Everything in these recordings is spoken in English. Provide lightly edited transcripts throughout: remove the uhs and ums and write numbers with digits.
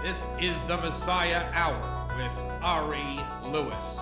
This is the Messiah Hour with Ari Louis.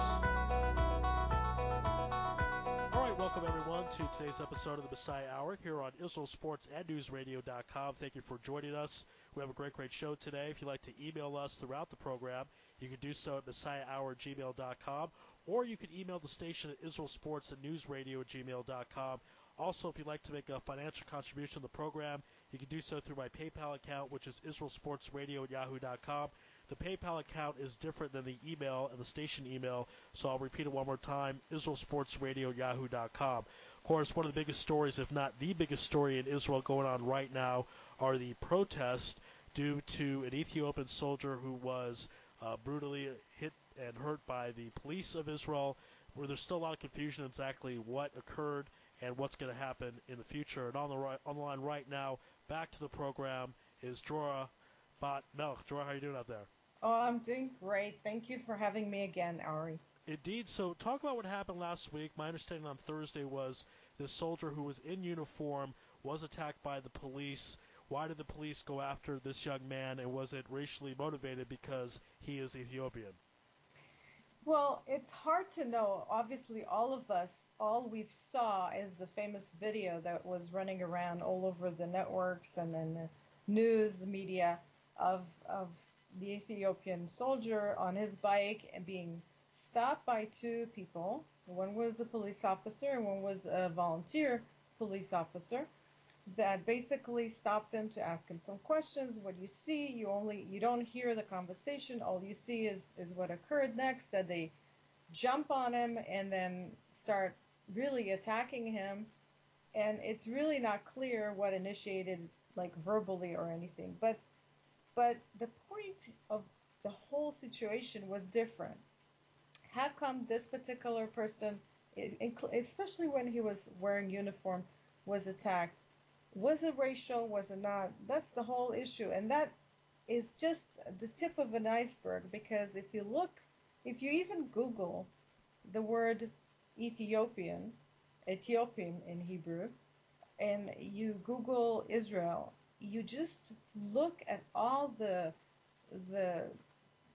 All right, welcome everyone to today's episode of the Messiah Hour here on IsraelSportsAndNewsRadio.com. Thank you for joining us. We have a great show today. If you'd like to email us throughout the program, you can do so at messiahhour@gmail.com, or you can email the station at IsraelSportsAndNewsRadio@gmail.com. Also, if you'd like to make a financial contribution to the program, you can do so through my PayPal account, which is IsraelSportsRadio@yahoo.com. The PayPal account is different than the email and the station email, so I'll repeat it one more time, IsraelSportsRadio@yahoo.com. Of course, one of the biggest stories, if not the biggest story in Israel going on right now, are the protests due to an Ethiopian soldier who was brutally hit and hurt by the police of Israel, where there's still a lot of confusion exactly what occurred and what's going to happen in the future. And on the line right now, back to the program, is Drora Melch. Drora, how are you doing out there? Oh, I'm doing great. Thank you for having me again, Ari. Indeed. So talk about what happened last week. My understanding on Thursday was this soldier who was in uniform was attacked by the police. Why did the police go after this young man, and was it racially motivated because he is Ethiopian? Well, it's hard to know. Obviously, all of us, all we've saw is the famous video that was running around all over the networks and then the news media of the Ethiopian soldier on his bike and being stopped by two people. One was a police officer and one was a volunteer police officer that basically stopped him to ask him some questions. What you see, you don't hear the conversation. All you see is what occurred next, that they jump on him and then start really attacking him. And it's really not clear what initiated, like verbally or anything. But the point of the whole situation was different. How come this particular person, especially when he was wearing uniform, was attacked? Was it racial? Was it not? That's the whole issue. And that is just the tip of an iceberg, because if you even Google the word Ethiopian, Ethiopian in Hebrew, and you Google Israel, you just look at all the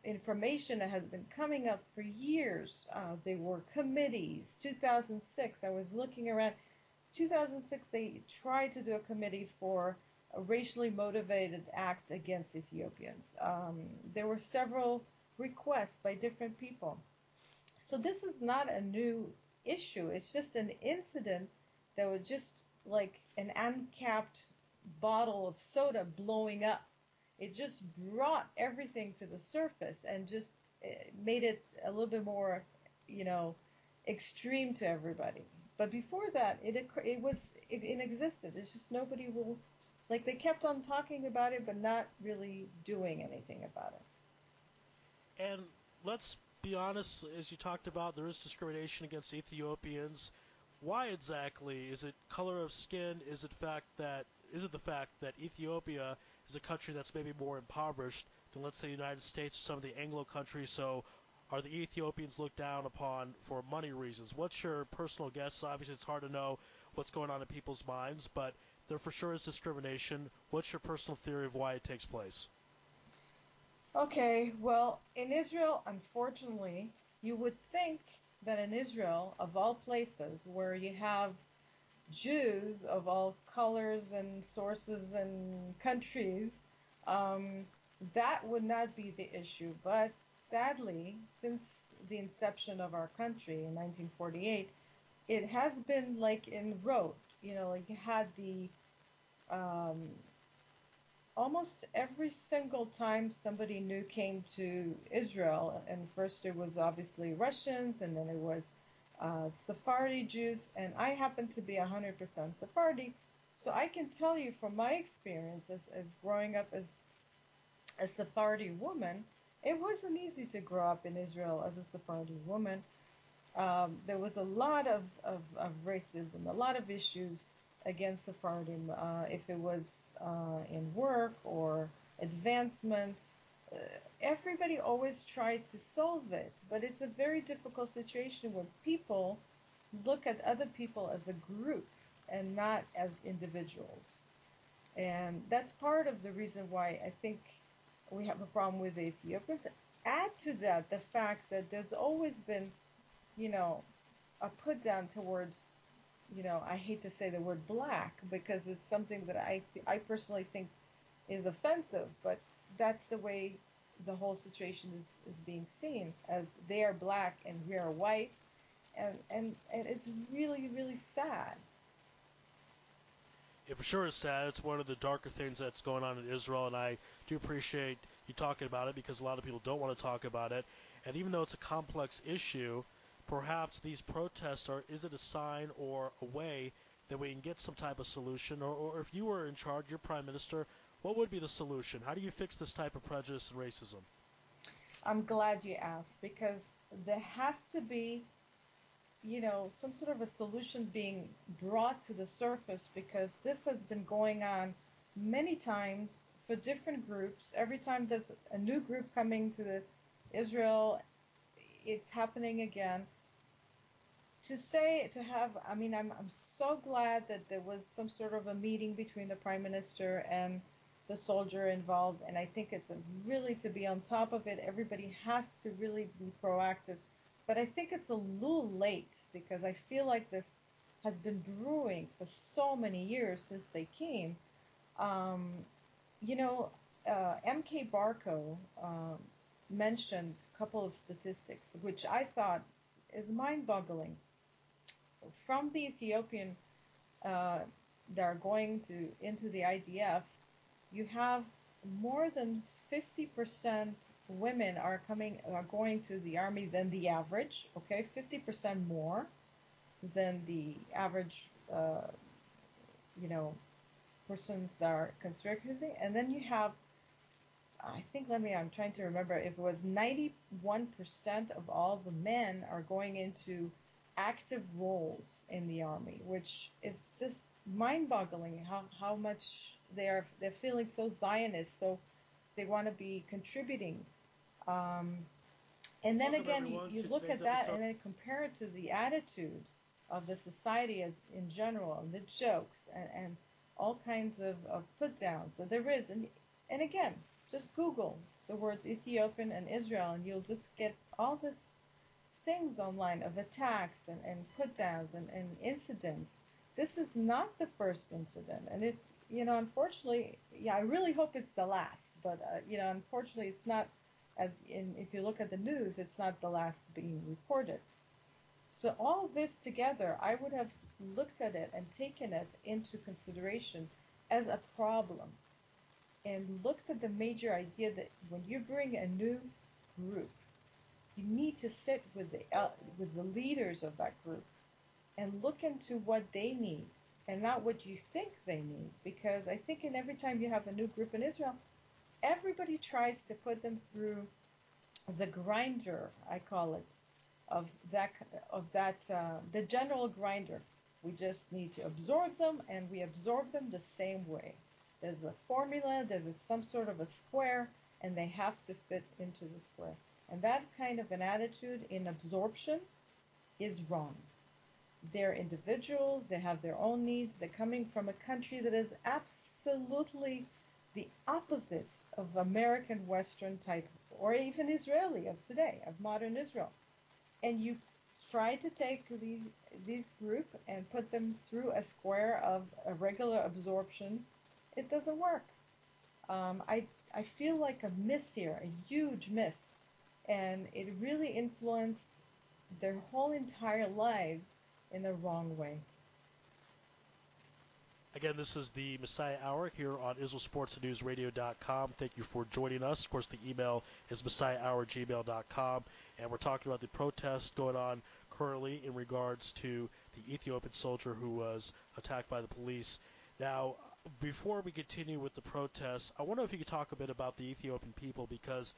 information that has been coming up for years. There were committees. 2006, I was looking around. 2006, they tried to do a committee for racially motivated acts against Ethiopians. There were several requests by different people. So this is not a new issue. It's just an incident that was just like an uncapped bottle of soda blowing up. It just brought everything to the surface and just made it a little bit more, extreme to everybody. But before that, it existed. It's just nobody will, like, they kept on talking about it, but not really doing anything about it. And let's be honest, as you talked about, there is discrimination against Ethiopians. Why exactly? Is it color of skin? Is it the fact that Ethiopia is a country that's maybe more impoverished than, let's say, the United States or some of the Anglo countries? So are the Ethiopians looked down upon for money reasons? What's your personal guess? Obviously, it's hard to know what's going on in people's minds, but there for sure is discrimination. What's your personal theory of why it takes place? Okay, well, in Israel, unfortunately, you would think that in Israel, of all places, where you have Jews of all colors and sources and countries, that would not be the issue. But sadly, since the inception of our country in 1948, it has been like in rote. Like you had the um, almost every single time somebody new came to Israel, and first it was obviously Russians, and then it was Sephardi Jews, and I happen to be 100% Sephardi, so I can tell you from my experience as growing up as a Sephardi woman, it wasn't easy to grow up in Israel as a Sephardi woman. There was a lot of racism, a lot of issues against Sephardim, if it was in work or advancement. Uh, Everybody always tried to solve it, but it's a very difficult situation when people look at other people as a group and not as individuals. And that's part of the reason why I think we have a problem with the Ethiopians. Add to that the fact that there's always been, you know, a put down towards, I hate to say the word black because it's something that I personally think is offensive, but that's the way the whole situation is being seen, as they are black and we are white, and it's really, really sad. It for sure is sad. It's one of the darker things that's going on in Israel, and I do appreciate you talking about it because a lot of people don't want to talk about it. And even though it's a complex issue, perhaps these protests is it a sign or a way that we can get some type of solution? Or if you were in charge, your prime minister, what would be the solution? How do you fix this type of prejudice and racism? I'm glad you asked because there has to be, some sort of a solution being brought to the surface because this has been going on many times for different groups. Every time there's a new group coming to Israel, it's happening again. I'm so glad that there was some sort of a meeting between the prime minister and the soldier involved, and I think it's really to be on top of it. Everybody has to really be proactive, but I think it's a little late because I feel like this has been brewing for so many years since they came. Um, MK Barco mentioned a couple of statistics, which I thought is mind-boggling. From the Ethiopian that are going into the IDF, you have more than 50% women are going to the army than the average. Okay, 50% more than the average, persons that are conscripted. And then you have, I'm trying to remember if it was 91% of all the men are going into active roles in the army, which is just mind-boggling how much they're feeling so Zionist, so they want to be contributing. And then again, you look at that and then compare it to the attitude of the society as in general, and the jokes and all kinds of put downs that there is. And again, just Google the words Ethiopian and Israel, and you'll just get all this things online of attacks and put downs and incidents. This is not the first incident, and it, unfortunately, I really hope it's the last, but unfortunately, it's not. If you look at the news, it's not the last being reported. So all of this together, I would have looked at it and taken it into consideration as a problem, and looked at the major idea that when you bring a new group, you need to sit with the leaders of that group and look into what they need and not what you think they need. Because I think every time you have a new group in Israel, everybody tries to put them through the grinder, I call it, the general grinder. We just need to absorb them, and we absorb them the same way. There's a formula, some sort of a square, and they have to fit into the square. And that kind of an attitude in absorption is wrong. They're individuals, they have their own needs, they're coming from a country that is absolutely the opposite of American Western type, or even Israeli of today, of modern Israel. And you try to take these group and put them through a square of a regular absorption, it doesn't work. I feel like a miss here, a huge miss. And it really influenced their whole entire lives in the wrong way. Again, this is the Messiah Hour here on IsraelSportsNewsRadio.com. Thank you for joining us. Of course, the email is messiahhour@gmail.com, and we're talking about the protest going on currently in regards to the Ethiopian soldier who was attacked by the police. Now, before we continue with the protests, I wonder if you could talk a bit about the Ethiopian people, because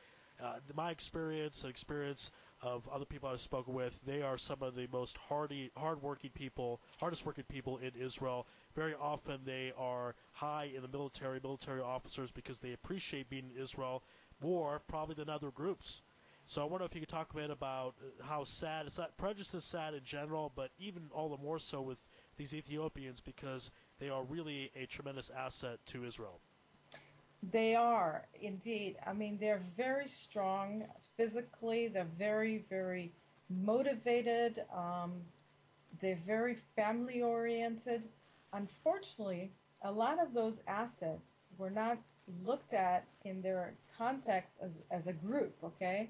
my experience and experience of other people I've spoken with, they are some of the most hardest working people in Israel. Very often they are high in the military officers, because they appreciate being in Israel more probably than other groups. So I wonder if you could talk a bit about how sad, prejudice is sad in general, but even all the more so with these Ethiopians, because they are really a tremendous asset to Israel. They are indeed. I mean, they're very strong physically. They're very, very motivated. They're very family oriented. Unfortunately, a lot of those assets were not looked at in their context as a group, okay?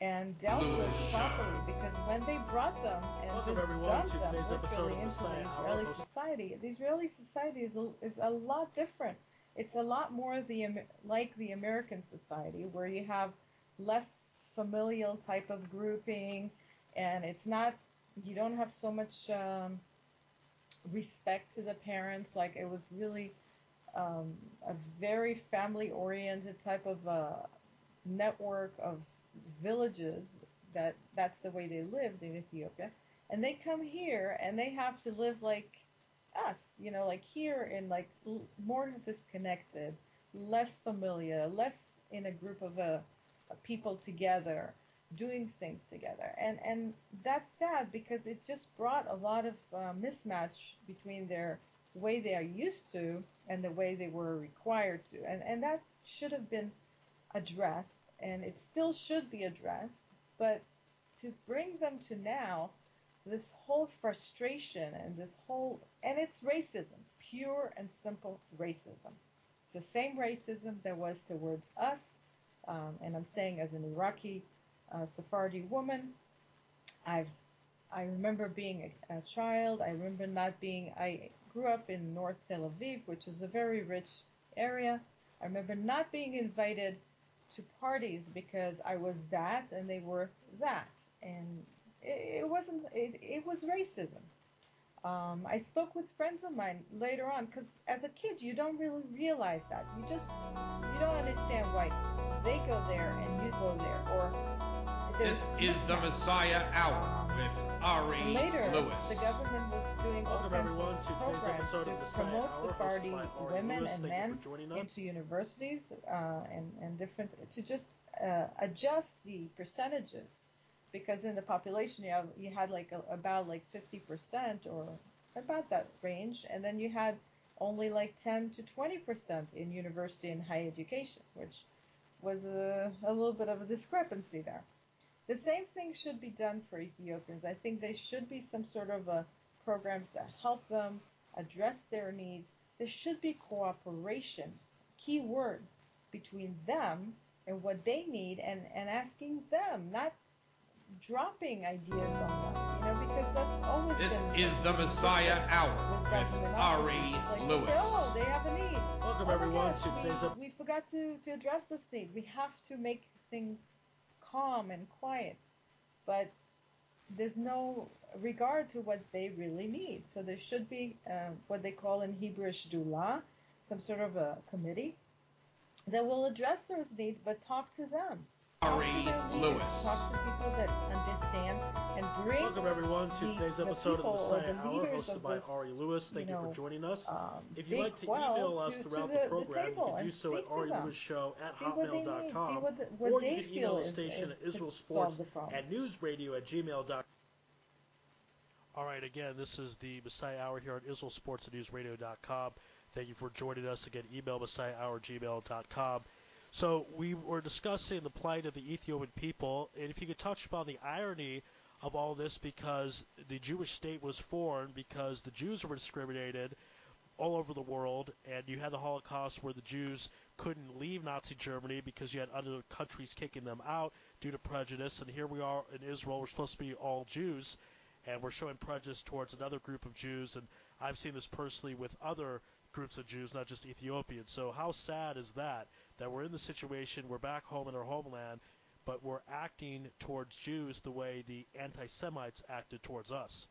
And dealt with Lewis properly Show. because when they brought them and Welcome just everyone to dumped them today's episode literally of into Messiah the Hour. The Israeli society is a lot different. It's a lot more like the American society where you have less familial type of grouping, and it's not you don't have so much respect to the parents. Like it was really a very family oriented type of network of villages that's the way they lived in Ethiopia. And they come here and they have to live like us, like here in like more disconnected, less familiar, less in a group of people together, doing things together. And that's sad because it just brought a lot of mismatch between their way they are used to and the way they were required to. And that should have been addressed, and it still should be addressed, but to bring them to now, this whole frustration and it's racism, pure and simple racism. It's the same racism there was towards us, and I'm saying as an Iraqi Sephardi woman, I've I remember being a child. I grew up in North Tel Aviv, which is a very rich area. I remember not being invited to parties because I was that and they were that. And it wasn't, it was racism. I spoke with friends of mine later on because as a kid, you don't really realize that. You don't understand why they go there and you go there. Or This is the Messiah Hour with Ari later, Louis. the government was doing all Welcome kinds everyone of to today's programs episode to of Messiah promote Hour, Sephardi hosted by Ari women Louis. and Thank you men for joining us. into universities and different to just adjust the percentages because in the population you had like about like 50% or about that range, and then you had only like 10 to 20% in university and higher education, which was a little bit of a discrepancy there. The same thing should be done for Ethiopians. I think there should be some sort of programs that help them address their needs. There should be cooperation, key word, between them and what they need and asking them, not dropping ideas on them, because that's always This been is the Messiah Hour with with government Ari offices. It's like Louis. they say, oh, they have a need. Welcome Oh my everyone gosh, to today's episode. we forgot to address this need. We have to make things calm and quiet, but there's no regard to what they really need. So there should be what they call in Hebrew shdulah, some sort of a committee that will address those needs, but talk to them. Talk Ari to their leaders. Louis. Talk to people that understand and bring Welcome everyone to today's episode of the people or Messiah the Hour, leaders hosted of by this, Ari Louis. Thank you for joining us. If you'd big like to well email us to throughout the the program, you table can do and so at speak to them. arilewishow@hotmail.com, See what they need. See what or they you can feel email the is station at could Israel solve Sports the problem. at newsradio@gmail.com. All right, again, this is the Messiah Hour here on Israel Sports and newsradio.com. Thank you for joining us. Again, email messiahhour@gmail.com. So we were discussing the plight of the Ethiopian people, and if you could touch upon the irony of all this, because the Jewish state was formed because the Jews were discriminated all over the world, and you had the Holocaust where the Jews couldn't leave Nazi Germany because you had other countries kicking them out due to prejudice, and here we are in Israel, we're supposed to be all Jews, and we're showing prejudice towards another group of Jews, and I've seen this personally with other groups of Jews, not just Ethiopians. So how sad is that we're in the situation, we're back home in our homeland, but we're acting towards Jews the way the anti-Semites acted towards us?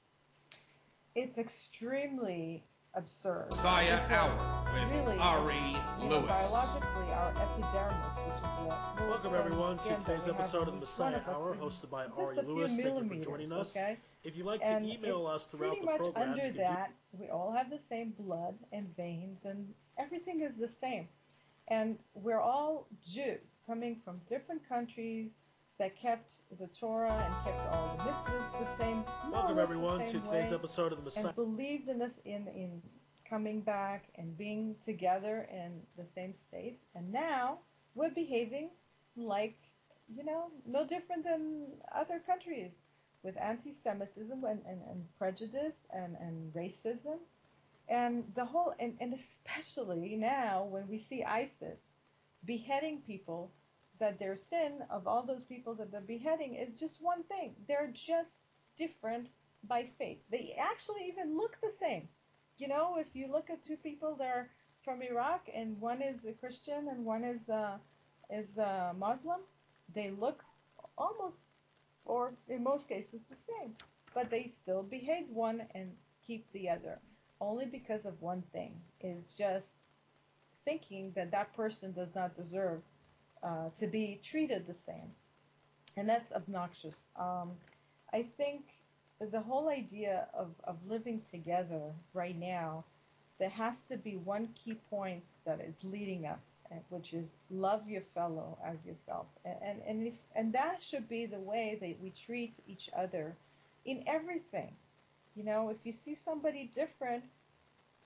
It's extremely absurd. Messiah because Hour with really, Ari Louis. biologically, our epidermis, which is the little Welcome thin everyone to skin that today's we have episode on of the each one Messiah of us Hour, is hosted by just Ari a few Louis. Thank you for millimeters, joining us. okay? If you'd like And to email us it's throughout pretty the much program, under you can that. We all have the same blood and veins, and everything is the same. And we're all Jews coming from different countries that kept the Torah and kept all the mitzvahs the same. Welcome everyone to the same today's way, episode of the Messiah. and believed in this in coming back and being together in the same states. And now we're behaving like, no different than other countries with anti-Semitism and prejudice and racism. And the whole, and especially now when we see ISIS beheading people, that their sin of all those people that they're beheading is just one thing. They're just different by faith. They actually even look the same. If you look at two people that are from Iraq and one is a Christian and one is a Muslim, they look almost, or in most cases, the same. But they still behead one and keep the other, only because of one thing, is just thinking that that person does not deserve to be treated the same. And that's obnoxious. I think the whole idea of living together right now, there has to be one key point that is leading us, which is love your fellow as yourself. And that should be the way that we treat each other in everything. If you see somebody different,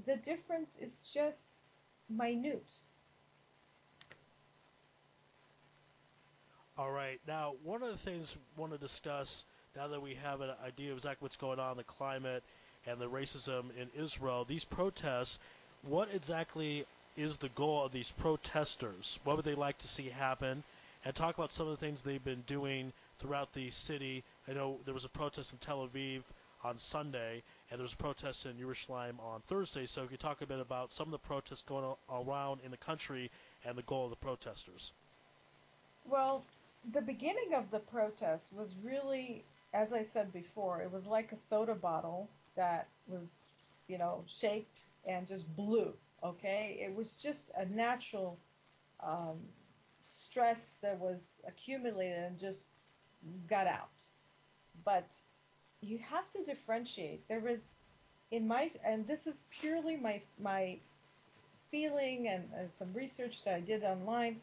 the difference is just minute. All right. Now, one of the things I want to discuss, now that we have an idea of exactly what's going on in the climate and the racism in Israel, these protests, what exactly is the goal of these protesters? What would they like to see happen? And talk about some of the things they've been doing throughout the city. I know there was a protest in Tel Aviv on Sunday, and there was a protest in Jerusalem on Thursday. So if you talk a bit about some of the protests going around in the country and the goal of the protesters. Well, the beginning of the protest was really, as I said before, it was like a soda bottle that was, shaked and just blew, okay? It was just a natural stress that was accumulated and just got out. But you have to differentiate. There is, and this is purely my feeling and some research that I did online,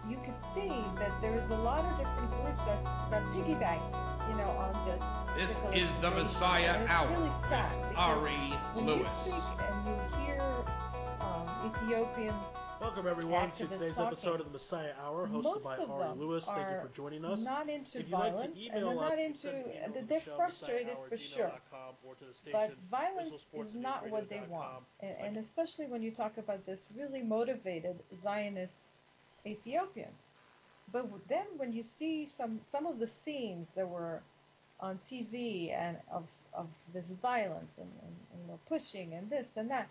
you could see that there is a lot of different groups that piggyback, on this. This is the Messiah and it's Hour really sad with because Ari when Louis. you speak and you hear Ethiopian Welcome, everyone, to activists today's talking, episode of the Messiah Hour, hosted most by of Ari them Louis. Thank you are for joining us. not into If you'd like to violence, and email they're us, not you can send an email to the they're show, frustrated for sure. messiahhour@gmail.com, or to the station, But violence is not israelsportsnewsradio.com. what they want, and especially when you talk about this really motivated Zionist Ethiopians. But then when you see some of the scenes that were on TV and of this violence and pushing and this and that,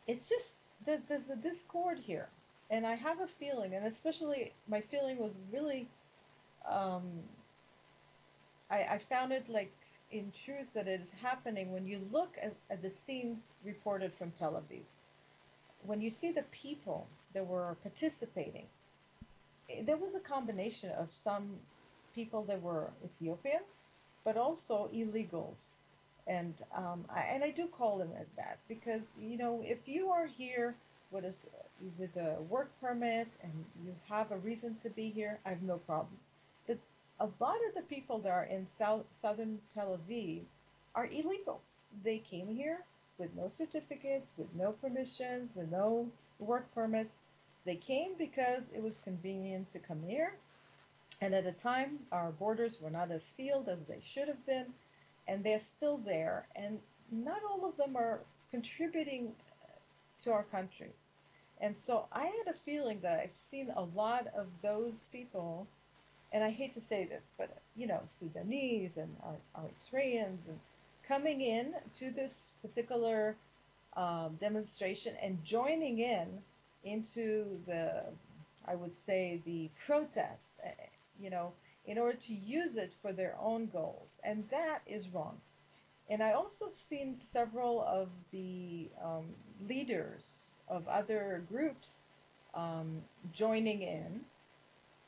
it's just that there's a discord here. And I have a feeling, and especially my feeling was really, I found it like in truth that it is happening when you look at the scenes reported from Tel Aviv. When you see the people that were participating, there was a combination of some people that were Ethiopians, but also illegals. And I do call them as that because, if you are here with a work permit and you have a reason to be here, I have no problem. But a lot of the people that are in southern Tel Aviv are illegals. They came here with no certificates, with no permissions, with no work permits. They came because it was convenient to come here. And at the time, our borders were not as sealed as they should have been. And they're still there. And not all of them are contributing to our country. And so I had a feeling that I've seen a lot of those people, and I hate to say this, but, Sudanese and Eritreans and coming in to this particular demonstration and joining into I would say, the protests, in order to use it for their own goals. And that is wrong. And I also have seen several of the leaders of other groups joining in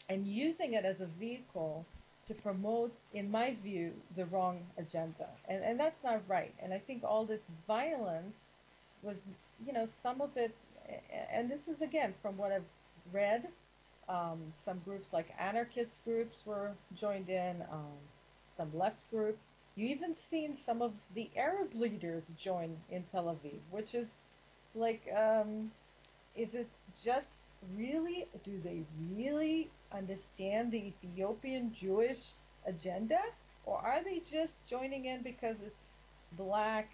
and using it as a vehicle to promote, in my view, the wrong agenda. And that's not right. And I think all this violence was, some of it, and this is, again, from what I've read, some groups like anarchist groups were joined in, some left groups, You even seen some of the Arab leaders join in Tel Aviv, which is like, is it just really, do they really understand the Ethiopian Jewish agenda? Or are they just joining in because it's black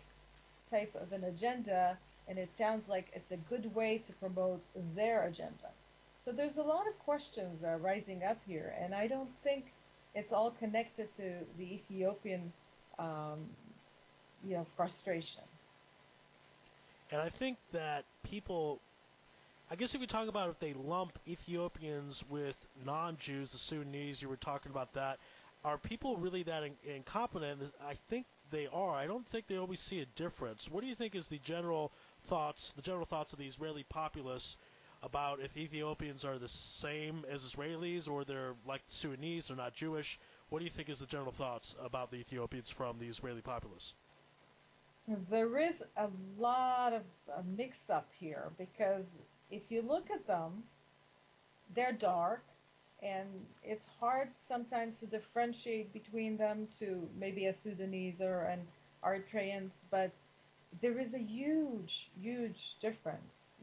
type of an agenda and it sounds like it's a good way to promote their agenda? So there's a lot of questions rising up here, and I don't think it's all connected to the Ethiopian, um, frustration. And I think that people, I guess if we talk about if they lump Ethiopians with non-Jews, the Sudanese, you were talking about that, are people really that incompetent? I think they are. I don't think they always see a difference. What do you think is the general thoughts of the Israeli populace about if Ethiopians are the same as Israelis or they're like Sudanese, they're not Jewish? What do you think is the general thoughts about the Ethiopians from the Israeli populace? There is a lot of mix-up here because if you look at them, they're dark, and it's hard sometimes to differentiate between them to maybe a Sudanese or an Eritreans, but there is a huge, huge difference.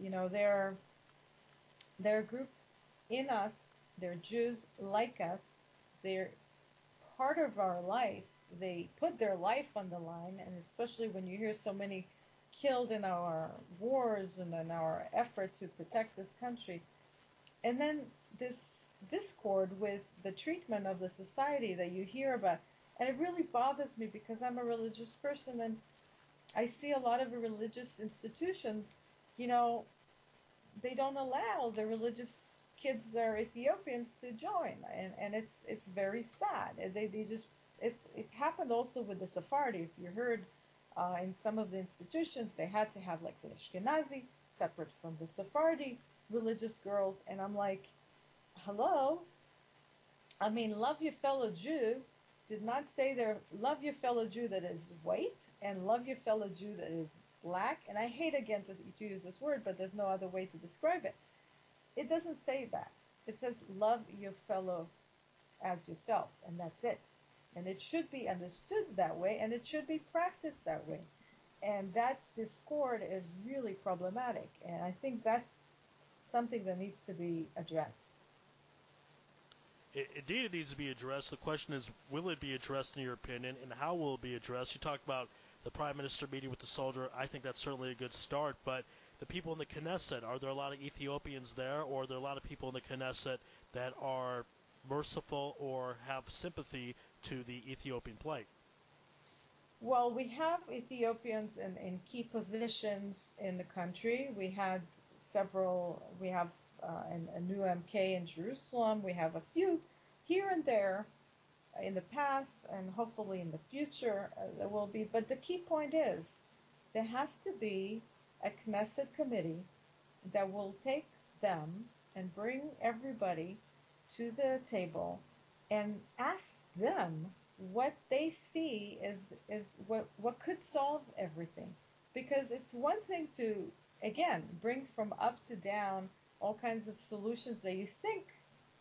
They're a group in us. They're Jews like us. They're part of our life. They put their life on the line, and especially when you hear so many killed in our wars and in our effort to protect this country. And then this discord with the treatment of the society that you hear about. And it really bothers me because I'm a religious person, and I see a lot of the religious institutions, you know, they don't allow the religious kids that are Ethiopians to join, and it's very sad. They just it happened also with the Sephardi. If you heard, in some of the institutions, they had to have like the Ashkenazi separate from the Sephardi religious girls, and I'm like, hello. I mean, love your fellow Jew did not say there. Love your fellow Jew that is white and love your fellow Jew that is black. And I hate again to use this word, but there's no other way to describe it. It doesn't say that. It says love your fellow as yourself, and that's it. And it should be understood that way, and it should be practiced that way. And that discord is really problematic, and I think that's something that needs to be addressed. Indeed, it needs to be addressed. The question is, will it be addressed in your opinion, and how will it be addressed? You talked about the Prime Minister meeting with the soldier. I think that's certainly a good start, but the people in the Knesset, are there a lot of Ethiopians there, or are there a lot of people in the Knesset that are merciful or have sympathy to the Ethiopian plight? Well, we have Ethiopians in key positions in the country. We have a new MK in Jerusalem. We have a few here and there in the past, and hopefully in the future there will be. But the key point is there has to be a Knesset committee that will take them and bring everybody to the table and ask them what they see is what could solve everything. Because it's one thing to, again, bring from up to down all kinds of solutions that you think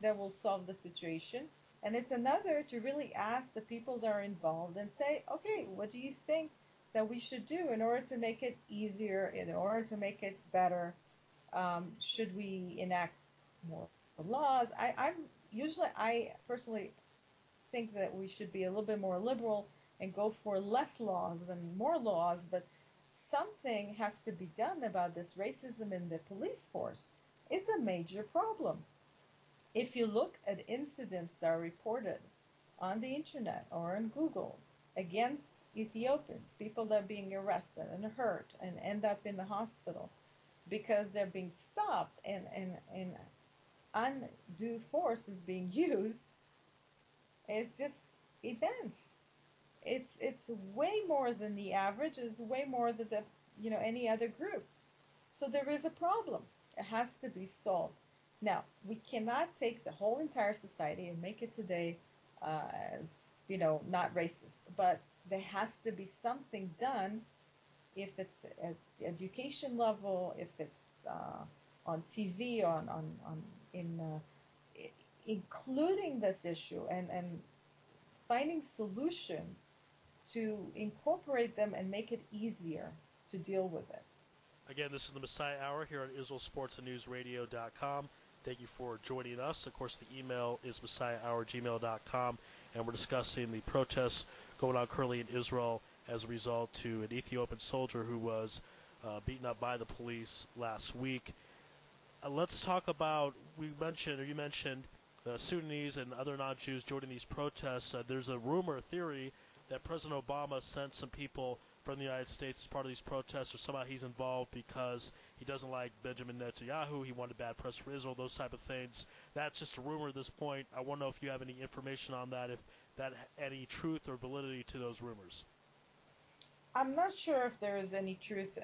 that will solve the situation, and it's another to really ask the people that are involved and say, okay, what do you think that we should do in order to make it easier, in order to make it better? Should we enact more laws? I personally think that we should be a little bit more liberal and go for less laws than more laws, but something has to be done about this racism in the police force. It's a major problem. If you look at incidents that are reported on the internet or on Google against Ethiopians, people that are being arrested and hurt and end up in the hospital because they're being stopped and undue force is being used, it's just immense. It's way more than the average. It's way more than any other group. So there is a problem. It has to be solved. Now, we cannot take the whole entire society and make it today as, not racist. But there has to be something done, if it's at the education level, if it's on TV, including this issue and finding solutions to incorporate them and make it easier to deal with it. Again, this is the Messiah Hour here on IsraelSportsAndNewsRadio.com. Thank you for joining us. Of course, the email is messiahhour@gmail.com, and we're discussing the protests going on currently in Israel as a result to an Ethiopian soldier who was beaten up by the police last week. Let's talk about, you mentioned Sudanese and other non-Jews joining these protests. There's a rumor, a theory, that President Obama sent some people from the United States as part of these protests, or somehow he's involved because he doesn't like Benjamin Netanyahu, he wanted bad press for Israel, those type of things. That's just a rumor at this point. I want to know if you have any information on that, if that any truth or validity to those rumors. I'm not sure if there is any truth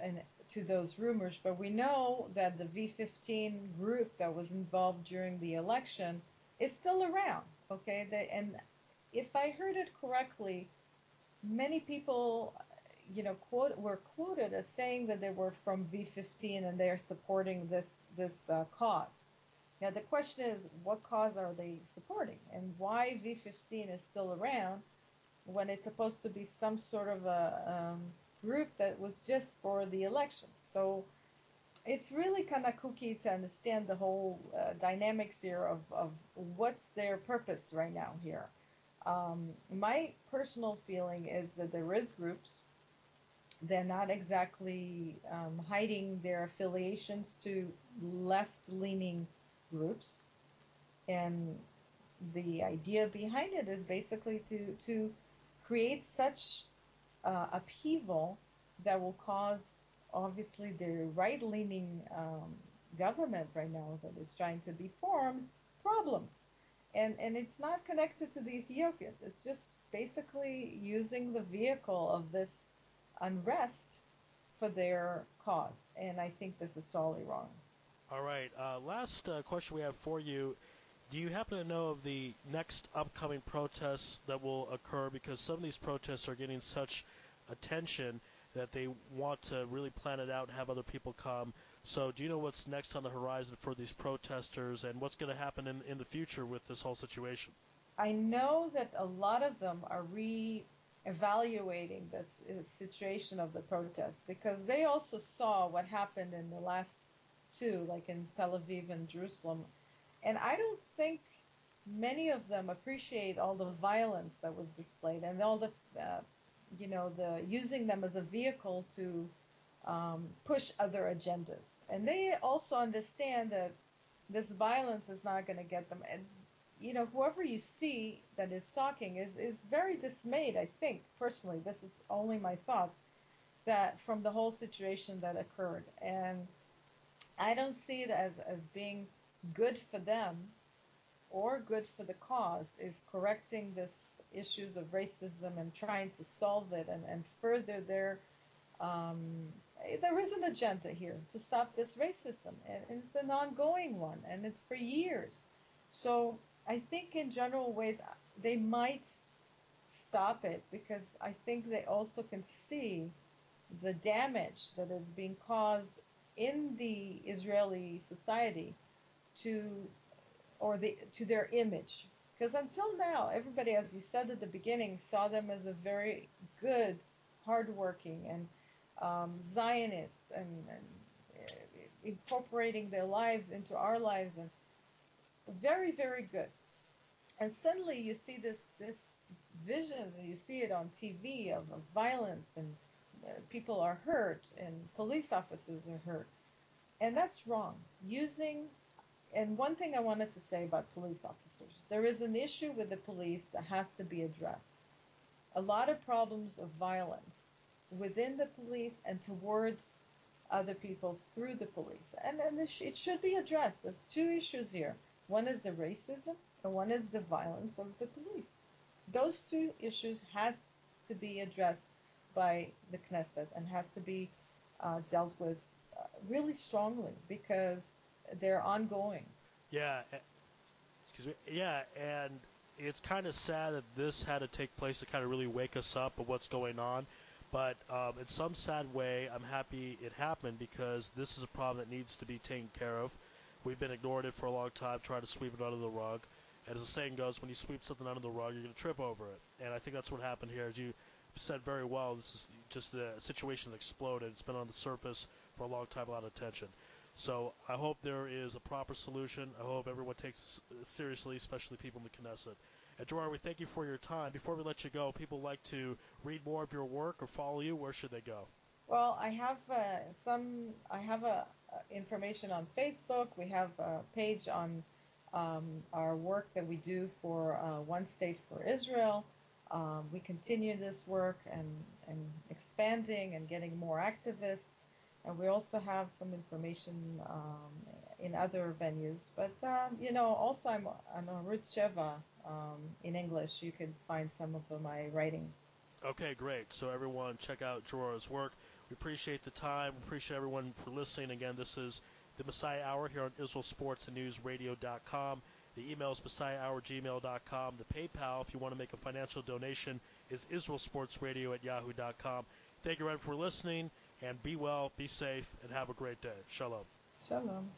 to those rumors, but we know that the V15 group that was involved during the election is still around, okay? And if I heard it correctly, many people, were quoted as saying that they were from V15 and they are supporting this cause. Now the question is, what cause are they supporting, and why V15 is still around when it's supposed to be some sort of a group that was just for the election? So it's really kind of kooky to understand the whole dynamics here of what's their purpose right now here. My personal feeling is that there is groups. They're not exactly hiding their affiliations to left-leaning groups. And the idea behind it is basically to create such upheaval that will cause, obviously, the right-leaning government right now that is trying to be formed problems. And it's not connected to the Ethiopians. It's just basically using the vehicle of this unrest for their cause. And I think this is totally wrong. All right. Last question we have for you. Do you happen to know of the next upcoming protests that will occur? Because some of these protests are getting such attention that they want to really plan it out and have other people come. So do you know what's next on the horizon for these protesters, and what's going to happen in the future with this whole situation? I know that a lot of them are re-evaluating this situation of the protests, because they also saw what happened in the last two, like in Tel Aviv and Jerusalem. And I don't think many of them appreciate all the violence that was displayed and all the using them as a vehicle to push other agendas. And they also understand that this violence is not going to get them. And, whoever you see that is talking is very dismayed, I think, personally. This is only my thoughts, that from the whole situation that occurred. And I don't see it as being good for them or good for the cause, is correcting this issues of racism and trying to solve it and further their there is an agenda here to stop this racism, and it's an ongoing one, and it's for years. So I think in general ways they might stop it, because I think they also can see the damage that is being caused in the Israeli society to their image. Because until now, everybody, as you said at the beginning, saw them as a very good, hardworking, and Zionists, and incorporating their lives into our lives, and very, very good. And suddenly you see this visions, and you see it on TV of violence, and people are hurt, and police officers are hurt, and that's wrong. And one thing I wanted to say about police officers, there is an issue with the police that has to be addressed. A lot of problems of violence within the police and towards other people through the police. And it should be addressed. There's two issues here. One is the racism, and one is the violence of the police. Those two issues has to be addressed by the Knesset and has to be dealt with really strongly, because they're ongoing. Yeah, excuse me. Yeah, and it's kind of sad that this had to take place to kind of really wake us up of what's going on. But in some sad way, I'm happy it happened, because this is a problem that needs to be taken care of. We've been ignoring it for a long time, trying to sweep it under the rug. And as the saying goes, when you sweep something under the rug, you're going to trip over it. And I think that's what happened here. As you said very well, this is just a situation that exploded. It's been on the surface for a long time, a lot of attention. So I hope there is a proper solution. I hope everyone takes it seriously, especially people in the Knesset. And Drora, we thank you for your time. Before we let you go, people like to read more of your work or follow you. Where should they go? Well, I have information on Facebook. We have a page on our work that we do for One State for Israel. We continue this work and expanding and getting more activists. And we also have some information in other venues. But, also I'm on Route Sheva in English. You can find some of my writings. Okay, great. So everyone check out Drora's work. We appreciate the time. We appreciate everyone for listening. Again, this is the Messiah Hour here on IsraelSportsAndNewsRadio.com. The email is MessiahHour@gmail.com. The PayPal, if you want to make a financial donation, is IsraelSportsRadio@yahoo.com. Thank you, everyone, for listening, and be well, be safe, and have a great day. Shalom. Shalom.